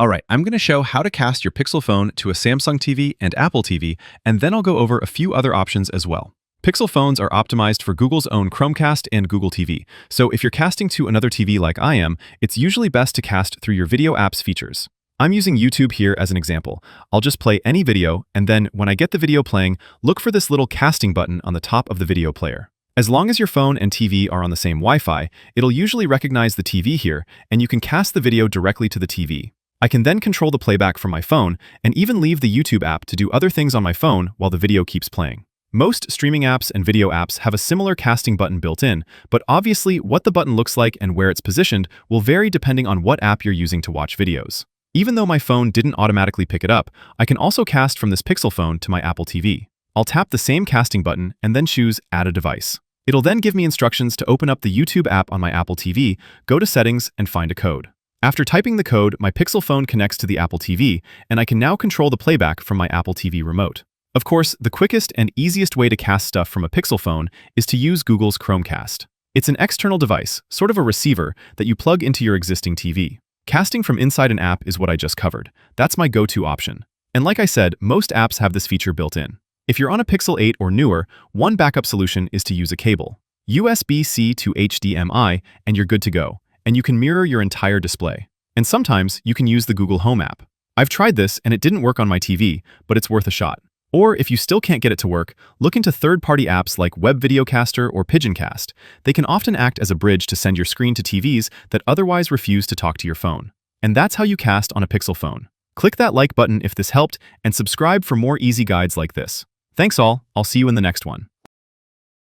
Alright, I'm going to show how to cast your Pixel phone to a Samsung TV and Apple TV, and then I'll go over a few other options as well. Pixel phones are optimized for Google's own Chromecast and Google TV, so if you're casting to another TV like I am, it's usually best to cast through your video app's features. I'm using YouTube here as an example. I'll just play any video, and then when I get the video playing, look for this little casting button on the top of the video player. As long as your phone and TV are on the same Wi-Fi, it'll usually recognize the TV here, and you can cast the video directly to the TV. I can then control the playback from my phone and even leave the YouTube app to do other things on my phone while the video keeps playing. Most streaming apps and video apps have a similar casting button built in, but obviously what the button looks like and where it's positioned will vary depending on what app you're using to watch videos. Even though my phone didn't automatically pick it up, I can also cast from this Pixel phone to my Apple TV. I'll tap the same casting button and then choose Add a device. It'll then give me instructions to open up the YouTube app on my Apple TV, go to Settings, and find a code. After typing the code, my Pixel phone connects to the Apple TV, and I can now control the playback from my Apple TV remote. Of course, the quickest and easiest way to cast stuff from a Pixel phone is to use Google's Chromecast. It's an external device, sort of a receiver, that you plug into your existing TV. Casting from inside an app is what I just covered. That's my go-to option. And like I said, most apps have this feature built in. If you're on a Pixel 8 or newer, one backup solution is to use a cable. USB-C to HDMI, and you're good to go. And you can mirror your entire display. And sometimes you can use the Google Home app. I've tried this and it didn't work on my TV, but it's worth a shot. Or if you still can't get it to work, look into third-party apps like Web Videocaster or Pigeoncast. They can often act as a bridge to send your screen to TVs that otherwise refuse to talk to your phone. And that's how you cast on a Pixel phone. Click that like button if this helped and subscribe for more easy guides like this. Thanks all, I'll see you in the next one.